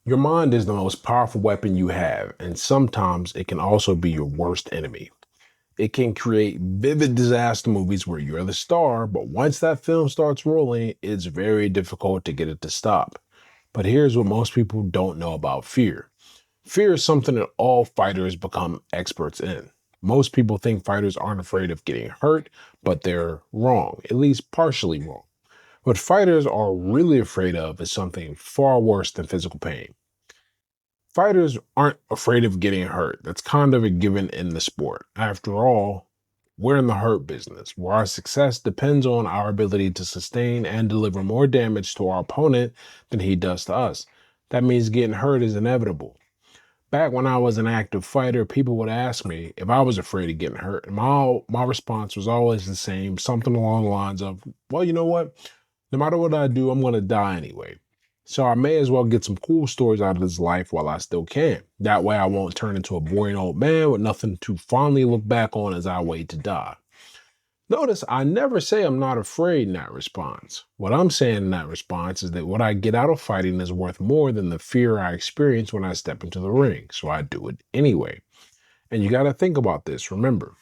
Your mind is the most powerful weapon you have, and sometimes it can also be your worst enemy. It can create vivid disaster movies where you're the star, but once that film starts rolling, it's very difficult to get it to stop. But here's what most people don't know about fear. Fear is something that all fighters become experts in. Most people think fighters aren't afraid of getting hurt, but they're wrong, at least partially wrong. What fighters are really afraid of is something far worse than physical pain. Fighters aren't afraid of getting hurt. That's kind of a given in the sport. After all, we're in the hurt business, where our success depends on our ability to sustain and deliver more damage to our opponent than he does to us. That means getting hurt is inevitable. Back when I was an active fighter, people would ask me if I was afraid of getting hurt. And my response was always the same, something along the lines of, well, you know what? No matter what I do, I'm going to die anyway. So I may as well get some cool stories out of this life while I still can. That way I won't turn into a boring old man with nothing to fondly look back on as I wait to die. Notice I never say I'm not afraid in that response. What I'm saying in that response is that what I get out of fighting is worth more than the fear I experience when I step into the ring. So I do it anyway. And you got to think about this. Remember,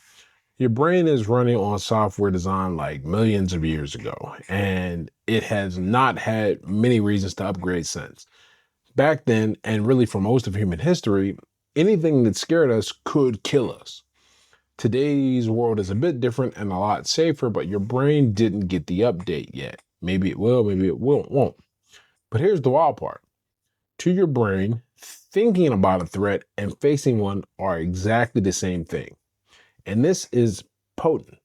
your brain is running on software designed like millions of years ago, and it has not had many reasons to upgrade since. Back then, and really for most of human history, anything that scared us could kill us. Today's world is a bit different and a lot safer, but your brain didn't get the update yet. Maybe it will, maybe it won't. But here's the wild part. To your brain, thinking about a threat and facing one are exactly the same thing. And this is potent.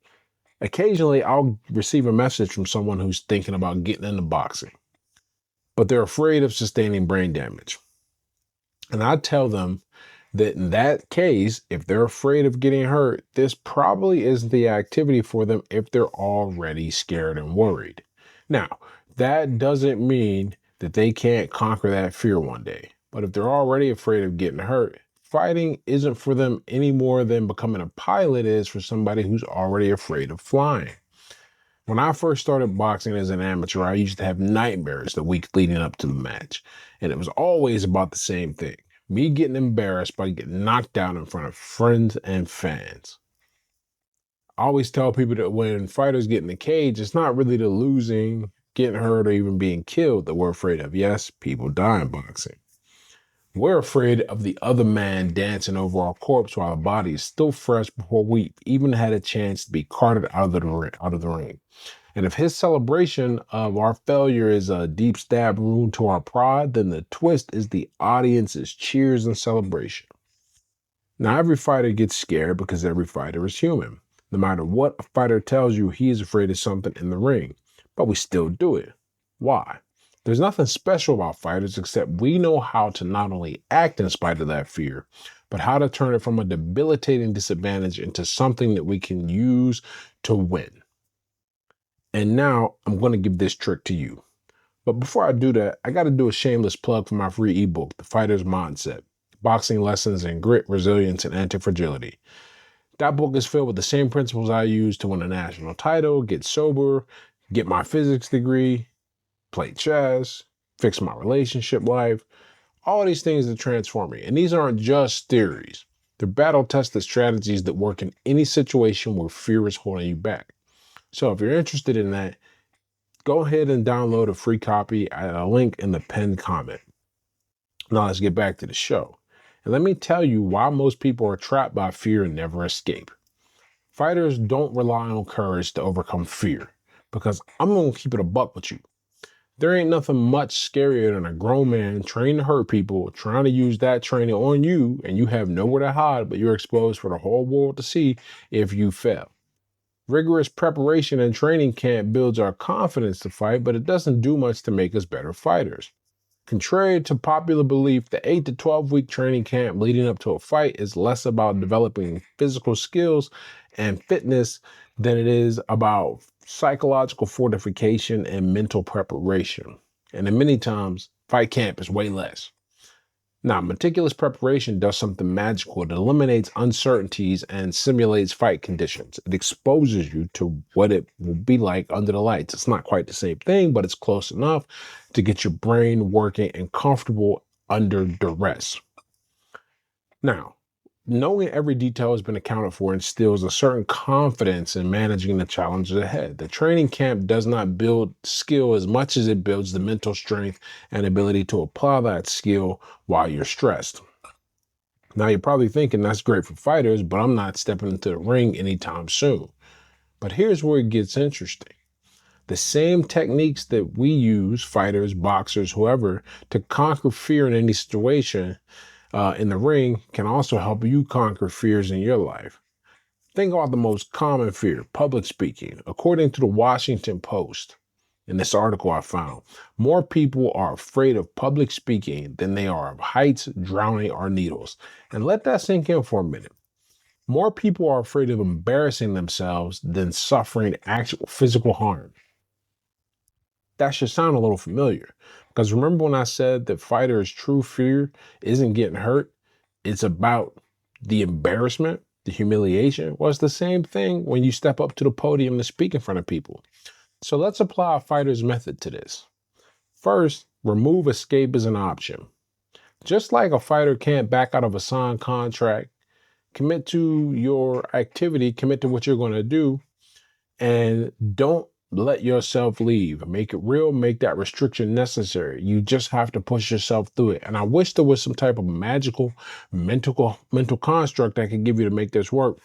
Occasionally, I'll receive a message from someone who's thinking about getting into boxing, but they're afraid of sustaining brain damage. And I tell them that in that case, if they're afraid of getting hurt, this probably isn't the activity for them if they're already scared and worried. Now, that doesn't mean that they can't conquer that fear one day. But if they're already afraid of getting hurt, fighting isn't for them any more than becoming a pilot is for somebody who's already afraid of flying. When I first started boxing as an amateur, I used to have nightmares the week leading up to the match. And it was always about the same thing. Me getting embarrassed by getting knocked out in front of friends and fans. I always tell people that when fighters get in the cage, it's not really the losing, getting hurt, or even being killed that we're afraid of. Yes, people die in boxing. We're afraid of the other man dancing over our corpse while our body is still fresh before we even had a chance to be carted out of the ring. And if his celebration of our failure is a deep stab wound to our pride, then the twist is the audience's cheers and celebration. Now, every fighter gets scared because every fighter is human. No matter what a fighter tells you, he is afraid of something in the ring, but we still do it. Why? There's nothing special about fighters except we know how to not only act in spite of that fear, but how to turn it from a debilitating disadvantage into something that we can use to win. And now I'm going to give this trick to you. But before I do that, I got to do a shameless plug for my free ebook, The Fighter's Mindset, Boxing Lessons in Grit, Resilience, and Anti-Fragility. That book is filled with the same principles I use to win a national title, get sober, get my physics degree, play chess, fix my relationship life, all these things that transform me. And these aren't just theories. They're battle-tested strategies that work in any situation where fear is holding you back. So if you're interested in that, go ahead and download a free copy at a link in the pinned comment. Now let's get back to the show. And let me tell you why most people are trapped by fear and never escape. Fighters don't rely on courage to overcome fear, because I'm going to keep it a buck with you. There ain't nothing much scarier than a grown man trained to hurt people, trying to use that training on you, and you have nowhere to hide, but you're exposed for the whole world to see if you fail. Rigorous preparation and training camp builds our confidence to fight, but it doesn't do much to make us better fighters. Contrary to popular belief, the 8 to 12 week training camp leading up to a fight is less about developing physical skills and fitness than it is about psychological fortification and mental preparation. And in many times, fight camp is way less. Now, meticulous preparation does something magical. It eliminates uncertainties and simulates fight conditions. It exposes you to what it will be like under the lights. It's not quite the same thing, but it's close enough to get your brain working and comfortable under duress. Now, knowing every detail has been accounted for instills a certain confidence in managing the challenges ahead. The training camp does not build skill as much as it builds the mental strength and ability to apply that skill while you're stressed. Now, you're probably thinking that's great for fighters, but I'm not stepping into the ring anytime soon. But here's where it gets interesting. The same techniques that we use, fighters, boxers, whoever, to conquer fear in any situation in the ring can also help you conquer fears in your life. Think about the most common fear, public speaking. According to the Washington Post, in this article I found, more people are afraid of public speaking than they are of heights, drowning, or needles. And let that sink in for a minute. More people are afraid of embarrassing themselves than suffering actual physical harm. That should sound a little familiar. Because remember when I said that fighters' true fear isn't getting hurt? It's about the embarrassment, the humiliation. Well, it's the same thing when you step up to the podium to speak in front of people. So let's apply a fighter's method to this. First, remove escape as an option. Just like a fighter can't back out of a signed contract, commit to your activity, commit to what you're going to do, and don't let yourself leave. Make it real, make that restriction necessary. You just have to push yourself through it. And I wish there was some type of magical mental construct I could give you to make this work.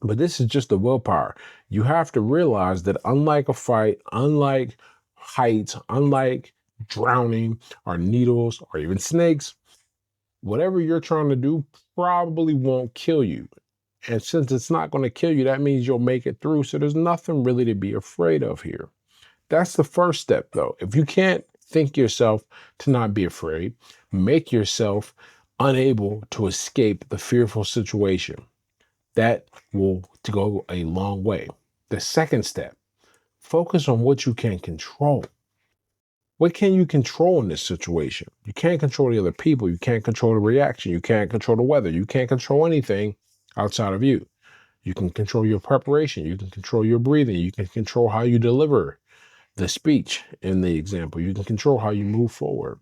But this is just the willpower. You have to realize that unlike a fight, unlike heights, unlike drowning or needles or even snakes, whatever you're trying to do probably won't kill you. And since it's not going to kill you, that means you'll make it through. So there's nothing really to be afraid of here. That's the first step, though. If you can't think yourself to not be afraid, make yourself unable to escape the fearful situation. That will go a long way. The second step, focus on what you can control. What can you control in this situation? You can't control the other people. You can't control the reaction. You can't control the weather. You can't control anything outside of you. You can control your preparation. You can control your breathing. You can control how you deliver the speech in the example. You can control how you move forward.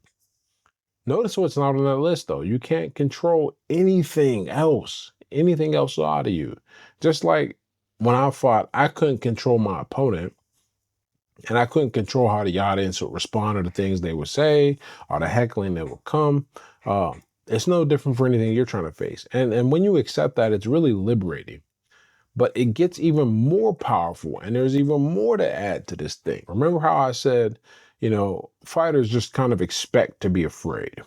Notice what's not on that list, though. You can't control anything else out of you. Just like when I fought, I couldn't control my opponent. And I couldn't control how the audience would respond to the things they would say or the heckling that would come. It's no different for anything you're trying to face. And when you accept that, it's really liberating. But it gets even more powerful, and there's even more to add to this thing. Remember how I said, fighters just kind of expect to be afraid.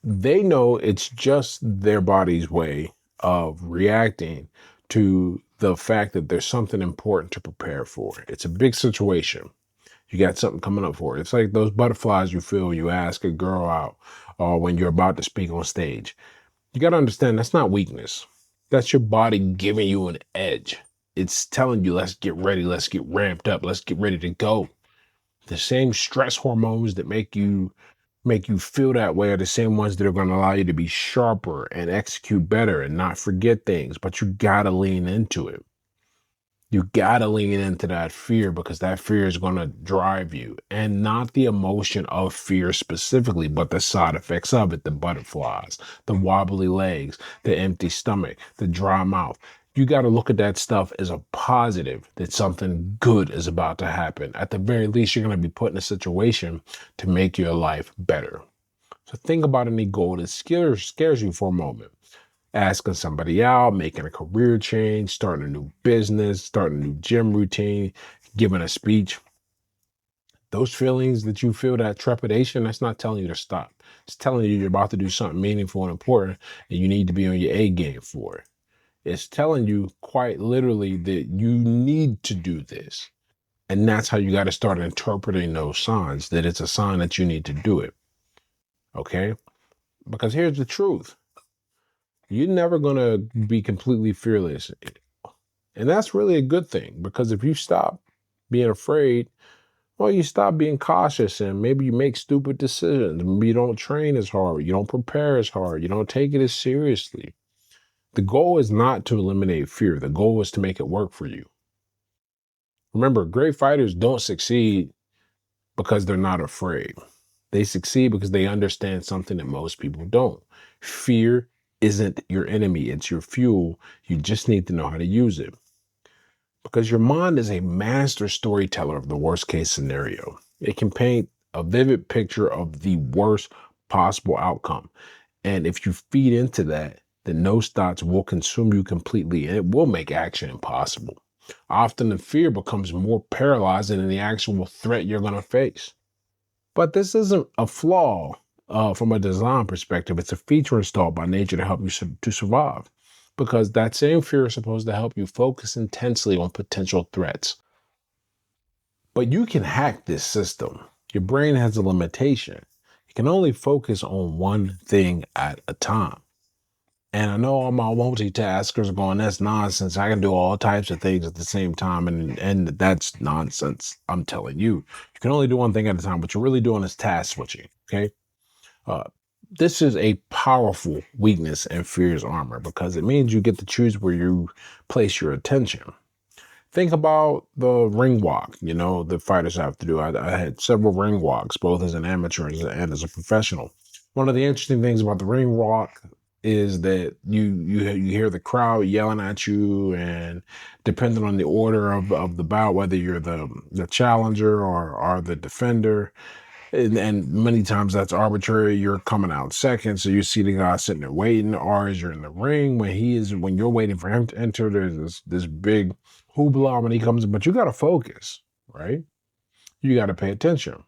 They know it's just their body's way of reacting to the fact that there's something important to prepare for. It's a big situation. You got something coming up for it. It's like those butterflies you feel when you ask a girl out or when you're about to speak on stage. You got to understand that's not weakness. That's your body giving you an edge. It's telling you, let's get ready. Let's get ramped up. Let's get ready to go. The same stress hormones that make you feel that way are the same ones that are going to allow you to be sharper and execute better and not forget things. But you got to lean into it. You got to lean into that fear because that fear is going to drive you, and not the emotion of fear specifically, but the side effects of it, the butterflies, the wobbly legs, the empty stomach, the dry mouth. You got to look at that stuff as a positive, that something good is about to happen. At the very least, you're going to be put in a situation to make your life better. So think about any goal that scares you for a moment. Asking somebody out, making a career change, starting a new business, starting a new gym routine, giving a speech. Those feelings that you feel, that trepidation, that's not telling you to stop. It's telling you you're about to do something meaningful and important, and you need to be on your A game for it. It's telling you quite literally that you need to do this. And that's how you got to start interpreting those signs, that it's a sign that you need to do it. Okay? Because here's the truth. You're never going to be completely fearless. And that's really a good thing, because if you stop being afraid, well, you stop being cautious, and maybe you make stupid decisions. Maybe you don't train as hard. You don't prepare as hard. You don't take it as seriously. The goal is not to eliminate fear. The goal is to make it work for you. Remember, great fighters don't succeed because they're not afraid. They succeed because they understand something that most people don't. Fear isn't your enemy, it's your fuel. You just need to know how to use it. Because your mind is a master storyteller of the worst case scenario. It can paint a vivid picture of the worst possible outcome. And if you feed into that, then those thoughts will consume you completely and it will make action impossible. Often the fear becomes more paralyzing than the actual threat you're going to face. But this isn't a flaw from a design perspective. It's a feature installed by nature to help you to survive. Because that same fear is supposed to help you focus intensely on potential threats. But you can hack this system. Your brain has a limitation. You can only focus on one thing at a time. And I know all my multitaskers are going, that's nonsense. I can do all types of things at the same time. And that's nonsense. I'm telling you, you can only do one thing at a time. What you're really doing is task switching. Okay. Uh, this is a powerful weakness in fear's armor because it means you get to choose where you place your attention. Think about the ring walk, the fighters have to do. I had several ring walks, both as an amateur and as a professional. One of the interesting things about the ring walk is that you hear the crowd yelling at you, and depending on the order of the bout, whether you're the challenger or the defender, and many times that's arbitrary. You're coming out second, so you see the guy sitting there waiting, or as you're in the ring when you're waiting for him to enter, there's this big hoopla when he comes in, but you got to focus, right? You got to pay attention.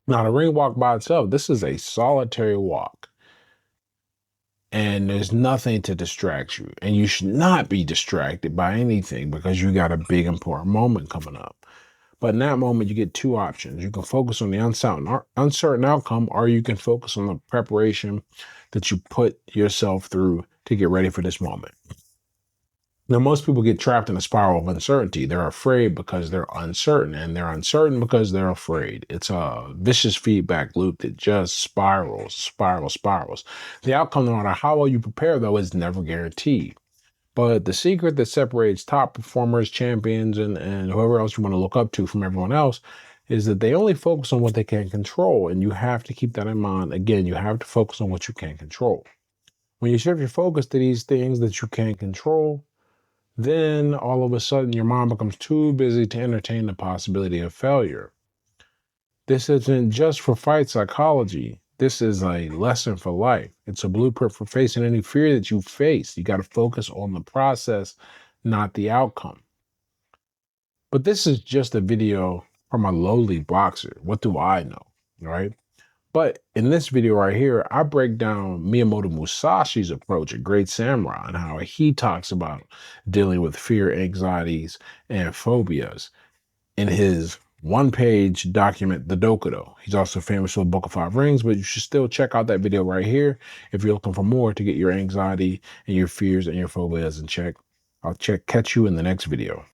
Now, the ring walk by itself, this is a solitary walk, and there's nothing to distract you, and you should not be distracted by anything because you got a big important moment coming up. But in that moment, you get two options. You can focus on the uncertain outcome, or you can focus on the preparation that you put yourself through to get ready for this moment. Now, most people get trapped in a spiral of uncertainty. They're afraid because they're uncertain, and they're uncertain because they're afraid. It's a vicious feedback loop that just spirals. The outcome, no matter how well you prepare, though, is never guaranteed. But the secret that separates top performers, champions, and whoever else you want to look up to from everyone else is that they only focus on what they can control. And you have to keep that in mind. Again, you have to focus on what you can control. When you shift your focus to these things that you can't control, then all of a sudden your mind becomes too busy to entertain the possibility of failure. This isn't just for fight psychology. This is a lesson for life. It's a blueprint for facing any fear that you face. You got to focus on the process, not the outcome. But this is just a video from a lowly boxer. What do I know, right? But in this video right here, I break down Miyamoto Musashi's approach at Great Samurai and how he talks about dealing with fear, anxieties, and phobias in his one-page document, The Dokudo. He's also famous for the Book of Five Rings, but you should still check out that video right here if you're looking for more to get your anxiety and your fears and your phobias in check. Catch you in the next video.